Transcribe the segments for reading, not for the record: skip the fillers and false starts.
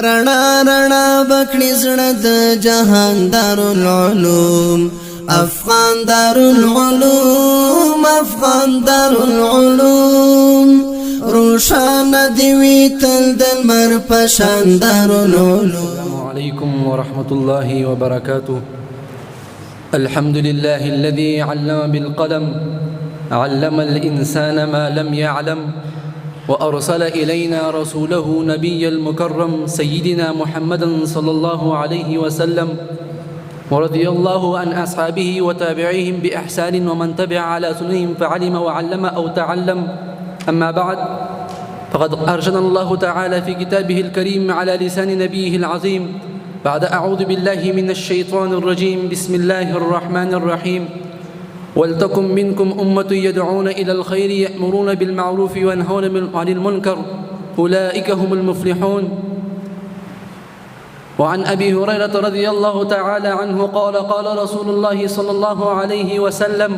رڼا رڼا بکړي زړه د جهان دارالعلوم افغان دارالعلوم افغان دارالعلوم روشان دی وی تل د لمر په شان دارالعلوم. السلام عليكم ورحمة الله وبركاته. الحمد لله الذي علم بالقلم علم الإنسان ما لم يعلم وأرسل إلينا رسوله نبي المكرم سيدنا محمدا صلى الله عليه وسلم ورضي الله عن أصحابه وتابعيهم بإحسان ومن تبع على سنهم فعلم وعلم أو تعلم. أما بعد، فقد أرشدنا الله تعالى في كتابه الكريم على لسان نبيه العظيم بعد أعوذ بالله من الشيطان الرجيم. بسم الله الرحمن الرحيم. ولتكن منكم أمة يدعون إلى الخير يأمرون بالمعروف وينهون عن المنكر أولئك هم المفلحون. وعن أبي هريرة رضي الله تعالى عنه قال قال رسول الله صلى الله عليه وسلم: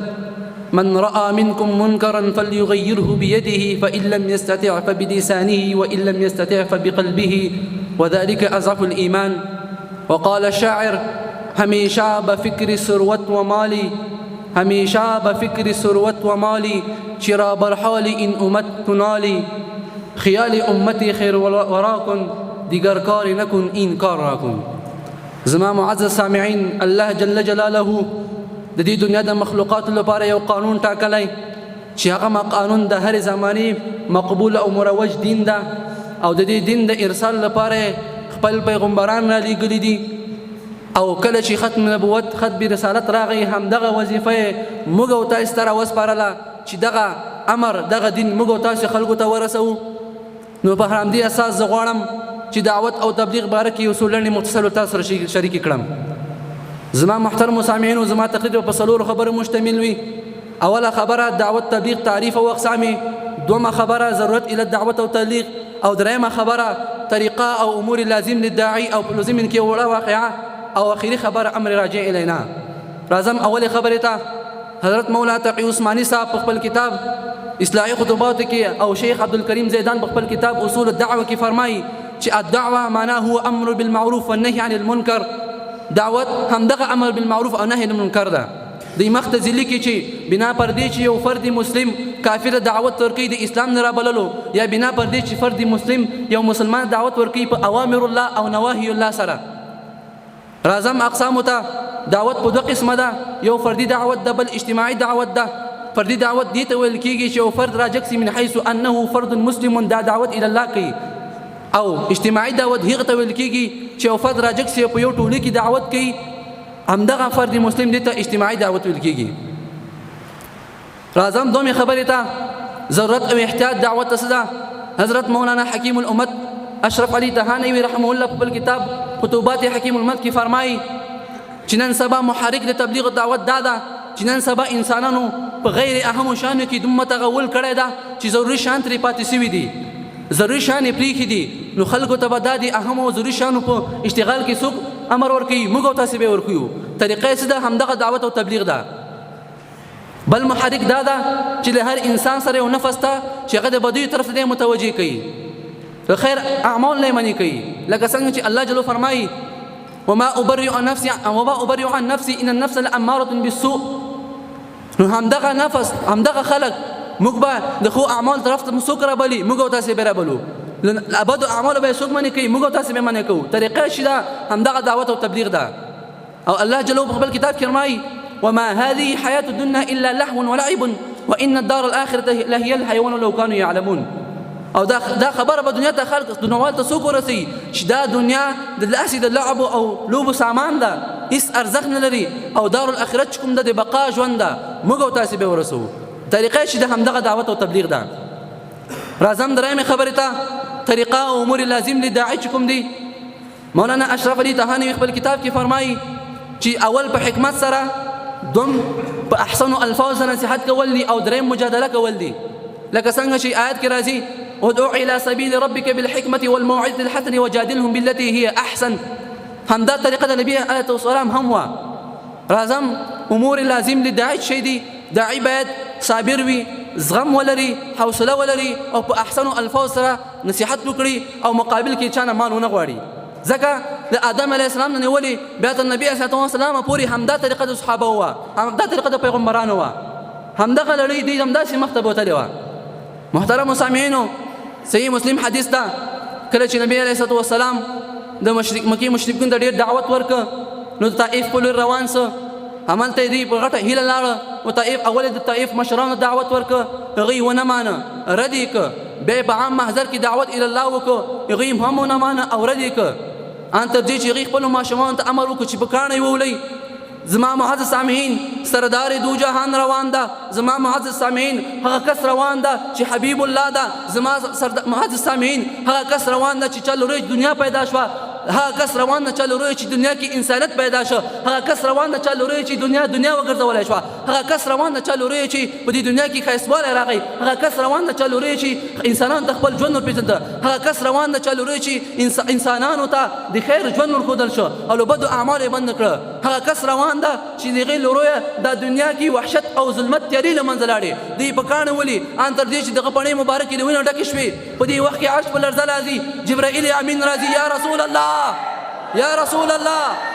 من رأى منكم منكرا فليغيره بيده فإن لم يستطع فبلسانه وإن لم يستطع فبقلبه وذلك أضعف الإيمان. وقال الشاعر: هميشا بفكر ثروت ومالي هميشا بفكر ثروت ومالي شراب الحال إن أمت تنالي خيال أمتي خير وراكم دیگر کار نکن این کار را کن. زما معزز سامعین، الله جل جلاله د دې دنیا د مخلوقات لپاره یو قانون ټاکلی چې هغه قانون د هر زمانه مقبول او مروج دین ده او د دې دین د ارسال لپاره خپل پیغمبران را لېږلي دي او کله چې ختم نبوت ختم رسالت راغی هم دغه وظیفه موږ او تاسو ته راوسپارله چې دغه امر دغه دین موږ او تاسو خلکو ته ورسوو. نو په همدې اساس زه غواړم چې دعوت او تبلیغ باره کې اصولن متصل تاسو سره شریک کړم. زما محترم سامعین، زما تقریر په څلورو خبرو مشتمل وي. اوله خبره دعوت تبلیغ تعریف او اقسام، دومه خبره ضرورت الى الدعوت او تبلیغ، او دریمه خبره طریقه او امور لازم للداعي او لازم کې وړه واقعه، او اخیری خبر امر راجع الینا. راځم اول خبره ته. حضرت مولا تقی عثماني صاحب په خپل کتاب اصلاحی خطبات کې او شیخ عبدالکریم زیدان په خپل کتاب اصول الدعوه کې فرمایي چې الدعوه معناه هو امر بالمعروف والنهي عن المنکر. دعوت هم دغه امر بالمعروف او نهي عن المنکر ده. د مختزلی کې چې بنا پر دې چې یو فرد مسلم کافر دعوت ورکوي د اسلام نه رابللو، یا بنا پر دې چې فرد مسلم یو مسلمان دعوت ورکوي په اوامر الله او نواهی الله سره. راځم اقسام ته. دعوت په دوه قسمه ده، یو فردي دعوت ده بل اجتماعي دعوت ده. فردي دعوت دې ته ویل کېږي چې یو فرد راجکسي من حيث انه فرد مسلم دا دعوت الى الله کوي، او اجتماعي دعوت هغه ته ویل کېږي چې یو فرد راجکسي په یو ټولۍ کې دعوت کوي، همدغه فرد مسلم دې ته اجتماعي دعوت ویل کېږي. راځم دومره خبرې ته. ضرورت او احتیاط دعوت څه ده؟ حضرت مولانا حکیم الامت اشرف علي تهانوي رحمه الله په کتاب خطوبات حکیم الامت کې فرمایي چې نن سبا محرک د تبلیغ دعوت دا ده چې نن سبا انسانانو په غیر اهم شانو کې دومره تغول کړی ده چې ضروري شان ترې پاتې سوي دي، ضروري شان پرېښي دي. نو خلکو ته به دا د اهم او ضروري شانو په اشتغال کې څوک امر ورکوي؟ موږ او تاسې به ورکوو. طریقه یې څه ده؟ همدغه دعوت او تبلیغ ده. بل محرک دا ده چې له هر انسان سره یو نفس ته چې هغه د بدیو طرف ته متوجه کوي، د خیر اعمال نه منې کوي. لکه څنګه چې الله جل فرمایي: وما أبرئ عن نفسي إن النفس لأمارة بالسوء. نو همدغه نفس همدغه خلق موږ به د خو اعمال طرف ته څوک رابلي؟ موږ او تاسې به رابلو. بدو اعمال به څوک منې کوي؟ موږ او تاسې به منې کوو. طریقه شي ده همدغه دعوت او تبلیغ ده. او الله جل په خپل کتاب کې فرمایي: وما هذه حياة الدنيا إلا لهو ولعب وإن الدار الآخرة لهي الحيوان لو كانوا يعلمون. او دا خبره په دنیا ته خلق دنوال ته څوک ورسي چې دا دنیا د لاسې د لعب او لوبو سامان ده، هیڅ ارزښت نه لري، او دار الاخرت چې کوم ده د بقا ژوند ده، موږ او تاسې به ورسوو. طریقه چې د همدغه دعوت او تبلیغ ده. راځم درېیمې خبرې ته. طریقه او امور لازم لداعي چې کوم دي. مولانا اشرف علي تهانوي خپل کتاب کې فرمایي چې اول په حکمت سره، دوم په احسنو الفاظ نصیحت کول دي، او درېیم مجادله کول دي. لکه څنګه چې آیات کې راځي: ادعو الى سبيل ربك بالحكمه والموعظه الحسنه وجادلهم بالتي هي احسن. همدا طریقه د نبی علیه السلام هم وا. راځم امور لازم لداعي شي دي. داعي باید صابر وي، زغم ولري حوصله ولري او په احسن الفاظ سره نصيحت وکړي او مقابل کې چانه مال ونه غواړي ځکه د آدم علیه السلام نه نیولې بیا تر نبی صلی الله علیه وسلم پورې همدا طریقه د صحابه وه همدا طریقه د پیغمبرانو وه همدغه لړۍ دوی همداسې مخ ته بوتلې وه محترمو سامعینو صحیح مسلم حدیث ته کله چې نبی علیه الصلوة والسلام د مکې مشرکین ته ډېر دعوت ورکړ نو د طائف په لور روان سه همالته دوی په غټه هیله لاړه و طائف اول د طائف مشرانو دعوت ورکړ هغوی ونه مانه رد یې کړ بیا په عام محضر کې دعوت الی الله وکړو هغوی هم ونه مانه او رد یې کړ ان تر دې چې هغوی خپلو ماشومانو ته امر وکړو چې په کاڼی وولئ زما معزز سامعین سردار دو جهان روان ده زما معزز سامعین هغه کس روان ده چې حبیب الله ده زما معزز سامعین هغه کس روان ده چې چلو دنیا پیدا شوه هغه کس روان ده چلو چې دنیا کې انسانیت پیدا شو هغه کس روان ده چلو چې دنیا وګرځولای شوه هغه کس روان ده چلو چې په دې دنیا کې ښایستوالی راغی هغه کس روان ده چلو چې انسانانو ته خپل ژوند ورپېژنده هغه کس روان ده چلو چې انسانانو ته د خیر ژوند ورښودل شو او له بدو اعمالو یې بند کړه هغه کس روان ده چې د هغې لورویه دا دنیا کې وحشت او ظلمت تیارې له منځه لاړې دوی په کاڼه ولي ان تر دې چې دغه پڼې مبارکې د وینو ډکې شوې په دې وخت کې عرش په لړزه راځي جبرائیل امین راځي یا رسول الله یا رسول الله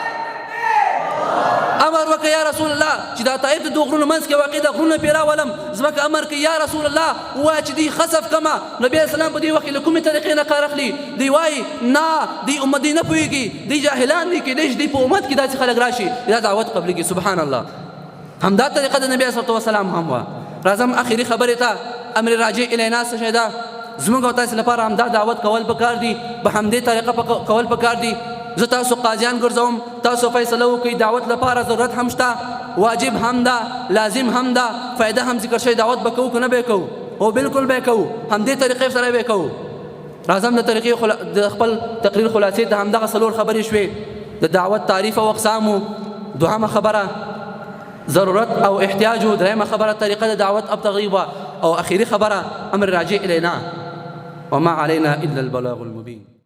امر وکړه یا رسول الله چې دا طائف د دوه غرونو منځ کې واقع د غرونه پې راولم ځمکه امر کوي یا رسول الله ووایه چې دوی خسف کمه نبي علیه السلام په دې وخت کې له کومې طریقې نه کار اخلي دوی وایي نه دوی امت دوی نه پوهېږي دوی جاهلان دي کېدای شي دوی په امت کې داسې خلک راشي دا دعوت قبلېږي سبحان الله همدا طریقه د نبي علیه السلام هم وه راځم اخري خبرې ته امر راجع الینا څه شی ده زموږ او تاسې لپاره همدا دعوت کول پکار دي په همدې طریقه کول پکار دي زه تاسو قاضیان ګرځوم تاسو فیصله وکړئ دعوت لپاره ضرورت هم شته واجب هم ده لازم هم ده فایده هم ذکر شوی دعوت به کوو که نه به یې کوو او بالکل به یې کوو همدې طریقې سره به یې کوو راځم د طریقې د خپل تقریر خلاصې ته همدغه څلور خبرې شوې د دعوت تعریف او اقسامو دوهمه خبره ضرورت او احتیاج درېیمه خبره طریقه د دعوت ابتغي او اخري خبره امر راجع الینا وما علينا الا البلاغ المبين